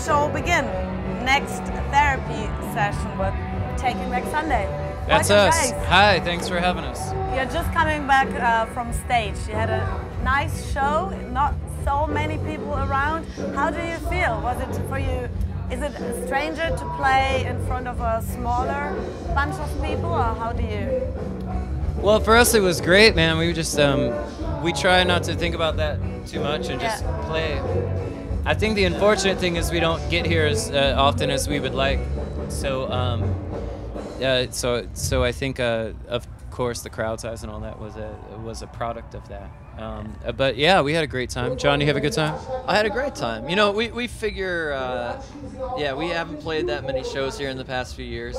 show begin. Next therapy session with Taking Back Sunday. That's Welcome, us. guys. Hi, thanks for having us. You're just coming back from stage. You had a nice show, not so many people around. How do you feel? Was it for you, is it a stranger to play in front of a smaller bunch of people, or how do you? Well, for us it was great, man. We just we try not to think about that too much and just play. I think the unfortunate thing is we don't get here as often as we would like. So so I think of course the crowd size and all that was a product of that. But yeah, we had a great time. John, you have a good time? I had a great time. You know, we figure, yeah, we haven't played that many shows here in the past few years.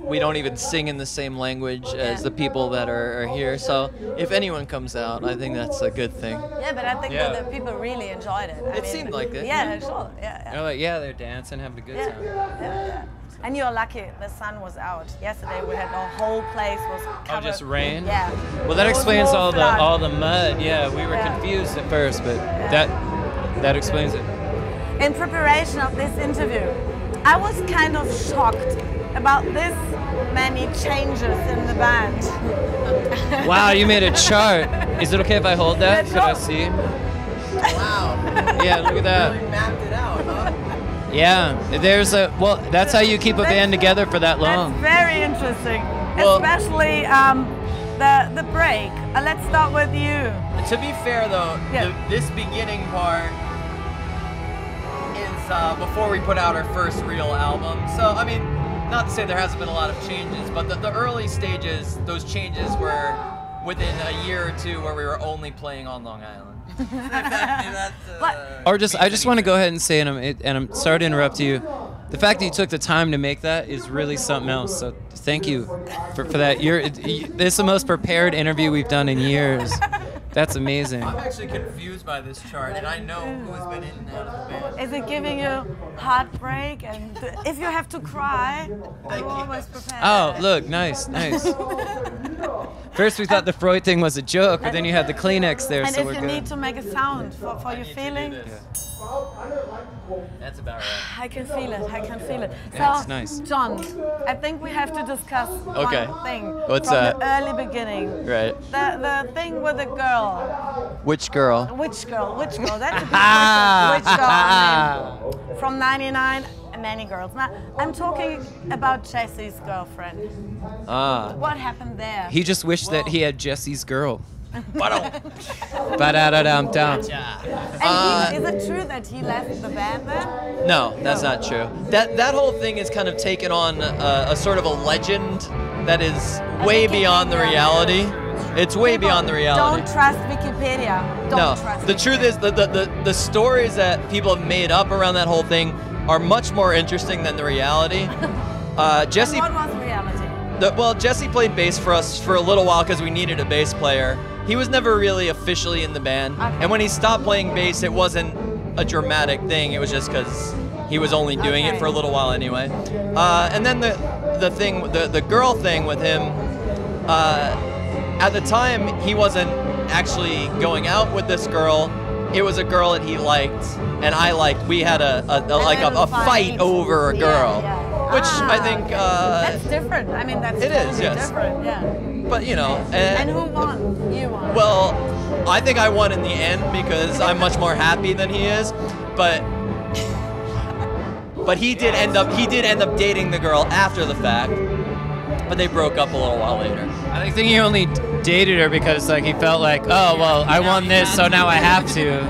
We don't even sing in the same language as the people that are here. So if anyone comes out, I think that's a good thing. Yeah, but I think that the people really enjoyed it. It seemed like it. Yeah, sure. Yeah. They're like, yeah, they're dancing, having a good time. Yeah. And you're lucky the sun was out. Yesterday we had the whole place was covered. Oh, just rain? Yeah. Well, that explains all flood. the mud. Yeah, we were confused at first, but that explains it. In preparation of this interview, I was kind of shocked about this many changes in the band. Wow, you made a chart. Is it okay if I hold that? Could I see? Wow. Yeah, look at that. Really mapped it out, huh? Yeah, there's a, well, that's how you keep a band together for that long. That's very interesting, Well, especially the break. Let's start with you. To be fair, though, this beginning part is before we put out our first real album. So, I mean, not to say there hasn't been a lot of changes, but the early stages, those changes were within a year or two where we were only playing on Long Island. Or I just want to go ahead and say, and I'm sorry to interrupt you, the fact that you took the time to make that is really something else. So thank you for that. This is the most prepared interview we've done in years. That's amazing. I'm actually confused by this chart, and I know who's been in and out of the band. Is it giving you heartbreak? And if you have to cry, you're always prepared. Oh, look, nice. First we thought the Freud thing was a joke, but then you had the Kleenex there, and so if we're you good. need to make a sound for your feeling, That's about right. I can feel it. Yeah, So, it's nice. John, I think we have to discuss one thing What's from that? the early beginning. Right. The thing with the girl. Which girl? Which girl? That's a good question. Which girl? I mean, from 99, many girls. Now, I'm talking about Jesse's girlfriend. What happened there? He just wished that he had Jesse's girl. And is it true that he left the band then? No, that's not true. That whole thing is kind of taken on a sort of a legend that is way beyond the reality. It's way beyond the reality. Don't trust Wikipedia. Don't trust the truth is the stories that people have made up around that whole thing are much more interesting than the reality. Jesse. What was reality? Well, Jesse played bass for us for a little while because we needed a bass player. He was never really officially in the band, and when he stopped playing bass, it wasn't a dramatic thing. It was just because he was only doing it for a little while anyway. And then the girl thing with him. At the time, he wasn't actually going out with this girl. It was a girl that he liked, and I liked. We had a fight over a girl, which I think that's different. I mean, that's totally different. Yeah. But you know, and who won? You won. Well, I think I won in the end because I'm much more happy than he is. But he did end up dating the girl after the fact. But they broke up a little while later. I think he only dated her because like he felt like, oh well, I won this, so now I have to.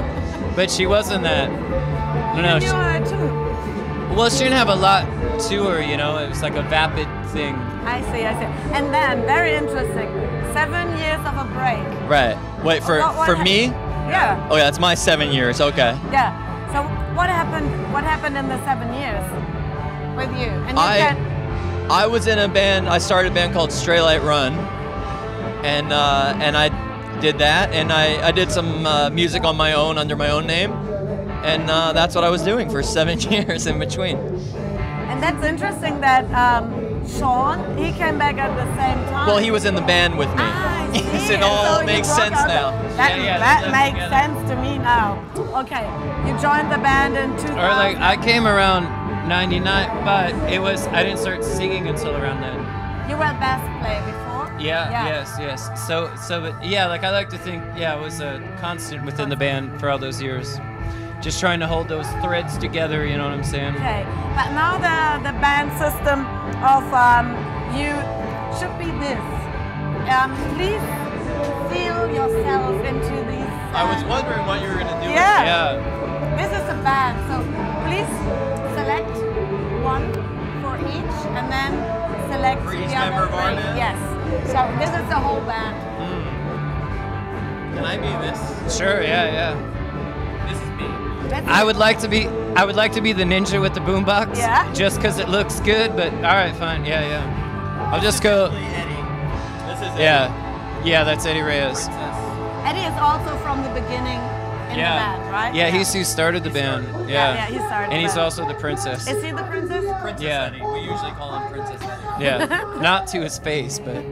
But she wasn't that. I don't know. You were too. Well, she didn't have a lot to her, you know. It was like a vapid thing. I see. And then, very interesting, 7 years of a break. Right. Wait, for me? Yeah. Oh yeah, it's my 7 years. Okay. Yeah. So what happened? What happened in the 7 years with you? And I was in a band. I started a band called Stray Light Run, and I did that, and I did some music on my own under my own name, and that's what I was doing for 7 years in between. And that's interesting that Sean, he came back at the same time. Well, he was in the band with me. I Yes, see. it all So makes you broke sense up. now. That, Yeah, that they lived makes together. sense to me now. Okay, you joined the band in 2000. Or like I came around 99, but I didn't start singing until around then. You were a bass player before? Yeah, yes. So, but yeah, like I like to think, I was a constant within the band for all those years. Just trying to hold those threads together, you know what I'm saying? Okay, but now the band system of you should be this. Please feel yourself into these. I was wondering what you were gonna do. Yeah. Yeah. This is a band, so please select one for each, and then select For each the other member of our three. band? Yes. So this is the whole band. Can I be this? Sure, yeah. This is me. That's I it. would like to be the ninja with the boombox. Yeah. Just because it looks good, but all right, fine. Yeah. I'll just go. Eddie. This is Yeah, that's Eddie Reyes. Eddie is also from the beginning in the band, right? Yeah, he's who started the band. Yeah, he started And the he's band. also the princess. Is he the princess? Princess Yeah. Eddie. We usually call him Princess Eddie. Yeah, not to his face, but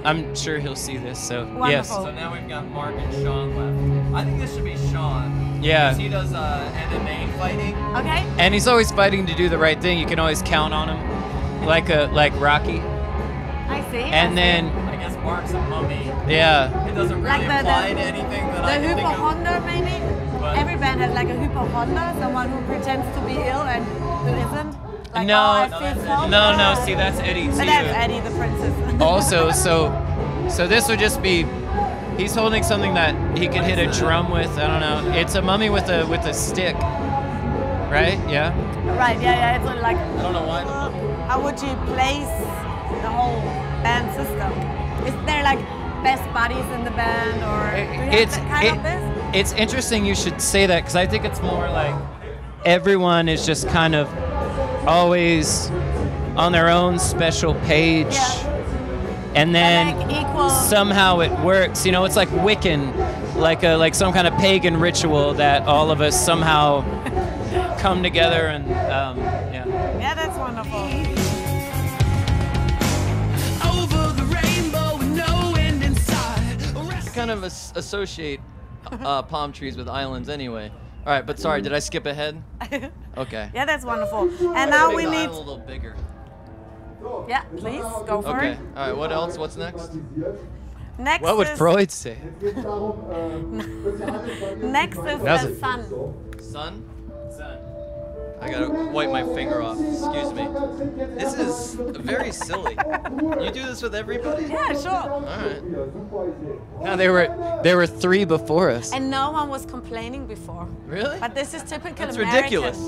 I'm sure he'll see this. So yes. Wonderful. So now we've got Mark and Sean left. I think this should be Sean. Yeah. Because he does MMA fighting. Okay. And he's always fighting to do the right thing. You can always count on him, like Rocky. I see. And then I guess Mark's a mummy. yeah, It doesn't really Like the- apply to anything that I the can think of. hypochonder, maybe? But- Every band has like a hypochonder, someone who pretends to be ill and who isn't. Like, No, oh, I no, feel that's so Eddie. no, bad. see that's Eddie too. But that's Eddie, the princess. Also, so this would just be. He's holding something that he can hit a drum with. I don't know. It's a mummy with a stick, right? Yeah. Right, yeah. It's like, I don't know why. how would you place the whole band system? Is there like best buddies in the band, or do you have It's that kind of this? it's interesting you should say that because I think it's more like everyone is just kind of always on their own special page, Yeah. and then Like equal. somehow it works. You know, it's like Wiccan, like some kind of pagan ritual that all of us somehow come together and yeah. Yeah, that's wonderful. Over the rainbow with no end inside. I kind of associate palm trees with islands anyway. All right, but sorry, did I skip ahead? Okay. Yeah, that's wonderful. And now Make we the need. island a little bigger. Yeah, please go for Okay. it. All right. What else? What's next? Next What would is Freud say? next is That's the it. sun. Sun. Sun. I gotta wipe my finger off. Excuse me. This is very silly. You do this with everybody? Yeah, sure. All right. No, there were three before us. And no one was complaining before. Really? But this is typical That's American. ridiculous.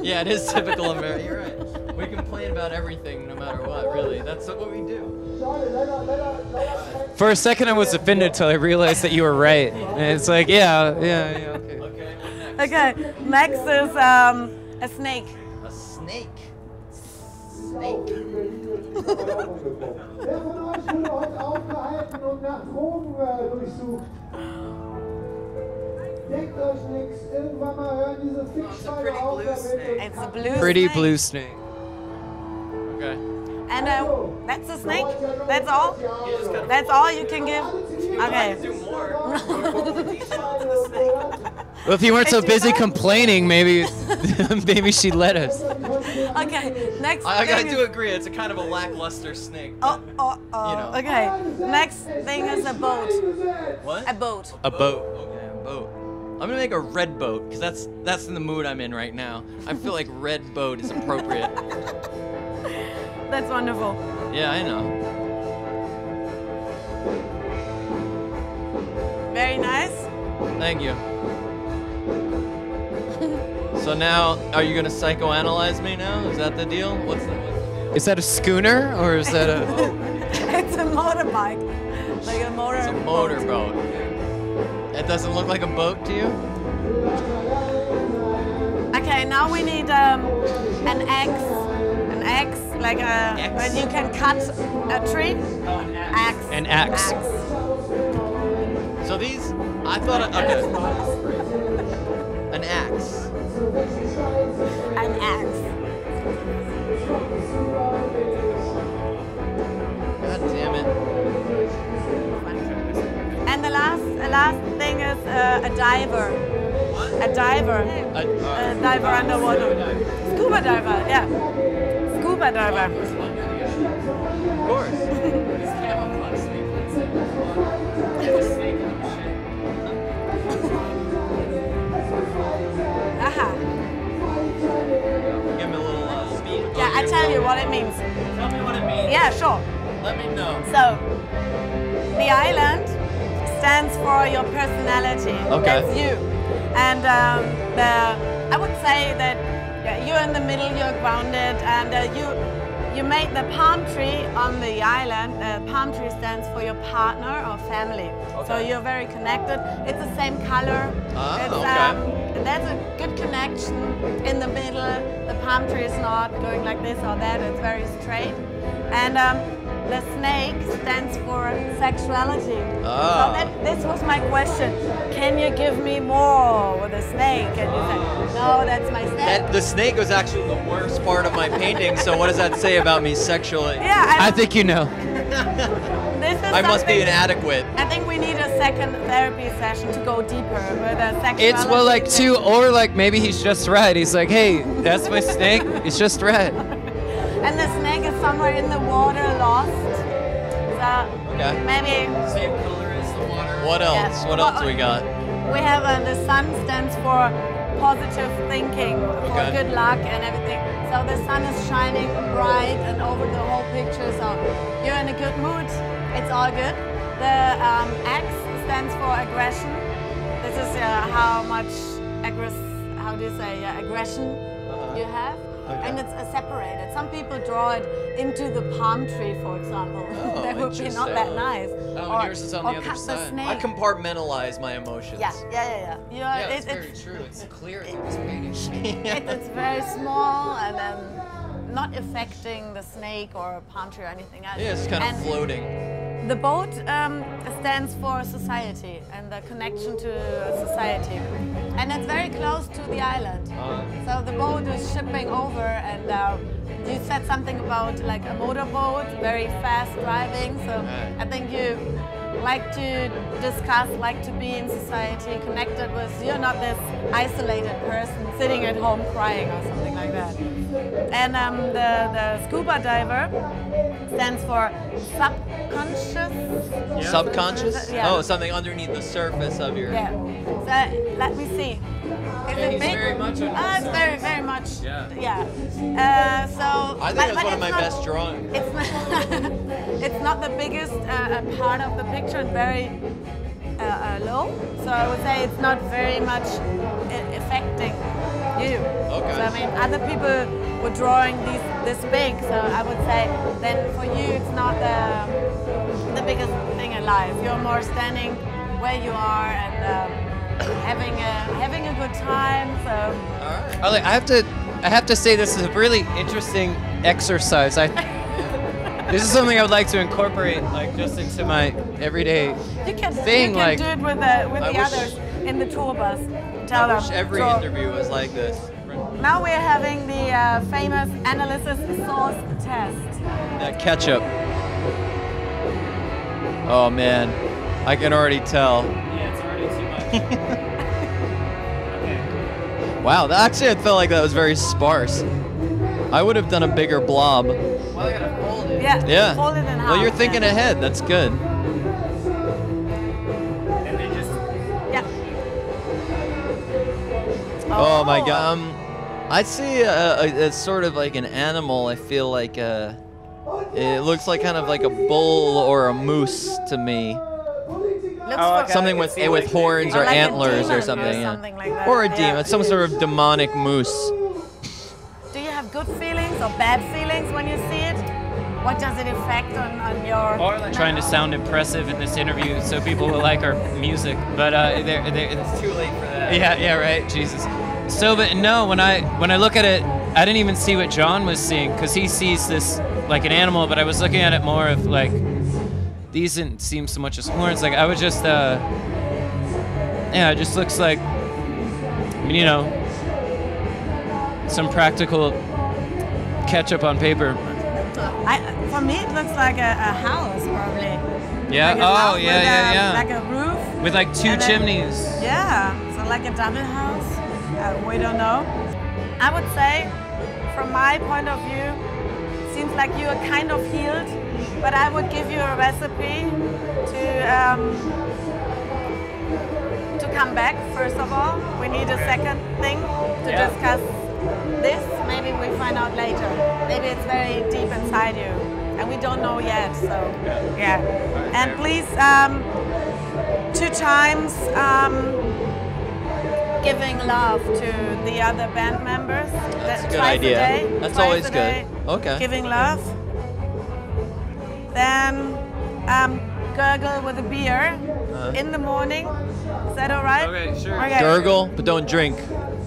Yeah, it is typical American. You're right. We complain about everything, no matter what. Really, that's what we do. For a second, I was offended till I realized that you were right. And it's like, yeah, okay. Okay. What next? Okay, next is a snake. A snake. Snake. Wer von euch wurde heute aufgehalten und nach Drogen durchsucht? Denkt euch nichts, irgendwann mal hören diese Fickschweine auf, da wird It's a blue Pretty snake. blue snake. Okay. And that's a snake? That's all? That's all you can give? Okay. Do more. More detail to the snake. Well, if you weren't so It's busy fine. complaining, maybe maybe she'd let us. Okay, next I thing do is- agree. It's a kind of a lackluster snake. Oh. You know. Okay, next thing is a boat. What? A boat. A boat. Okay, a boat. I'm gonna make a red boat because that's in the mood I'm in right now. I feel like red boat is appropriate. That's wonderful. Yeah, I know. Very nice. Thank you. So now, are you gonna psychoanalyze me now? Is that the deal? What's the deal? Is that a schooner or is that a? It's a motorbike. Like a motor. It's a motorboat. It doesn't look like a boat to you? Okay, now we need an axe. An axe, like a Axe? when you can cut a tree. Axe. An axe. So these, I thought, okay. An axe. An axe. a diver. A diver. A diver underwater. Scuba diver, yeah. Scuba diver. Of course. Aha. Give me a little speed. Yeah, I tell you what it means. Tell me what it means. Yeah, sure. Let me know. So, the island stands for your personality. Okay. That's you. And I would say that you're in the middle, you're grounded, and you made the palm tree on the island. The palm tree stands for your partner or family. So you're very connected. It's the same color. There's a good connection in the middle. The palm tree is not going like this or that. It's very straight. And the snake stands for sexuality. So this was my question. Can you give me more with the snake? And you said, no, that's my snake. The snake was actually the worst part of my painting, so what does that say about me sexually? Yeah, I think you know. this is I must be something- inadequate. I think we need a second therapy session to go deeper with the sexuality. It's well, like two, or like maybe he's just right. He's like, hey, that's my snake. It's just right. And the snake is somewhere in the water, lost. So maybe. Same color as the water. What else? Yeah. What else we got? We have the sun stands for positive thinking, for good luck and everything. So the sun is shining bright and over the whole picture. So you're in a good mood. It's all good. The X stands for aggression. This is how much aggression you have. And it's separated. Some people draw it into the palm tree, for example. That would be not that nice. Oh, yours is on the other cut side. the snake. I compartmentalize my emotions. Yeah. It's very true. It's clear through this painting. It's very small and not affecting the snake or palm tree or anything else. Yeah, it's kind of floating. The boat stands for society and the connection to society. And it's very close to the island. So the boat is shipping over, and you said something about like a motorboat, very fast driving. So I think you like to discuss, like to be in society, connected with, you're not this isolated person sitting at home crying or something like that. And the scuba diver stands for subconscious. Subconscious? Yeah. Oh, something underneath the surface of your... Yeah. So let me see. Is it he's big? very much on It's very, very much. Yeah. So I think it's one of it's my not- best drawings. It's not, it's not the biggest part of the picture and very low. So I would say it's not very much affecting you. Okay. So I mean, other people were drawing this big. So I would say then for you it's not the biggest thing in life. You're more standing where you are and having a good time. So. Oh, like, I have to say this is a really interesting exercise. This is something I would like to incorporate, like just into my everyday thing. You can like do it with the wish- others in the tour bus. Tell I wish them. every So interview was like this. now we're having the famous analysis sauce test. That ketchup. Oh man, I can already tell. yeah, it's already too much. Wow, actually I felt like that was very sparse. I would have done a bigger blob. Well, I gotta fold it. Yeah. Yeah. Fold it in half. Well, you're thinking yeah. ahead. That's good. And then just Yeah. Oh my god. I see a sort of like an animal. I feel like it looks like kind of like a bull or a moose to me. Looks Oh, for- okay. Something I with can see what with you're horns thinking. or Or like a antlers demon or or something. Yeah. something like that, Or a yeah. demon, some sort of demonic moose. Do you have good feelings or bad feelings when you see it? What does it affect on your? or like trying to sound impressive in this interview so people will like our music. But it's too late for that. yeah, right. Jesus. So, but no, when I look at it, I didn't even see what John was seeing because he sees this like an animal, but I was looking at it more of like these didn't seem so much as horns. Like I was just, yeah, it just looks like, you know, some practical ketchup on paper. For me, it looks like a house, probably. Yeah. Like a Oh, house yeah, with yeah, yeah. Like a roof. With like 2 And then- chimneys. Yeah, so like a double house. We don't know. I would say, from my point of view, seems like you are kind of healed, but I would give you a recipe to come back. First of all, we need a second thing to discuss this. Maybe we find out later. Maybe it's very deep inside you, and we don't know yet. So yeah, and please 2 times. Giving love to the other band members. That's a good twice idea. A day, That's twice always a good. day, Okay. Giving love. Then gurgle with a beer in the morning. Is that all right? Okay, sure. Okay. Gurgle, but don't drink.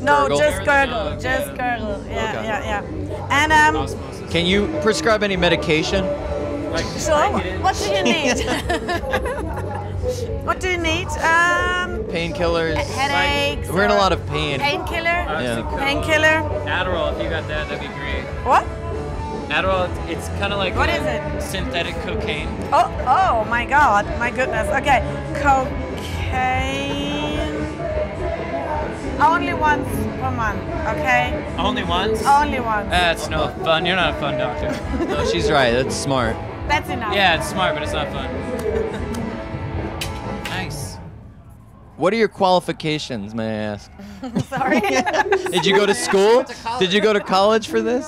No, Gurgle. just gurgle. Okay. Just gurgle. Yeah, Okay. yeah. And Osmosis. Can you prescribe any medication? Like, sure. What do you need? What do you need? Painkillers. Headaches. We're in a or lot of pain. Painkiller. Yeah. Painkiller. Adderall, if you got that, that'd be great. What? Adderall, it's kind of like What is it? synthetic cocaine. Oh my God, my goodness. Okay, cocaine. Only once per month, okay? Only once? Only once. That's no fun. You're not a fun doctor. No, she's right. That's smart. That's enough. Yeah, it's smart, but it's not fun. Nice. What are your qualifications, may I ask? Sorry. Did you go to school? Did you go to college for this?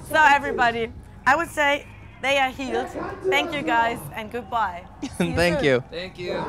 So everybody, I would say they are healed. Thank you guys and goodbye. See Thank soon. you. Thank you.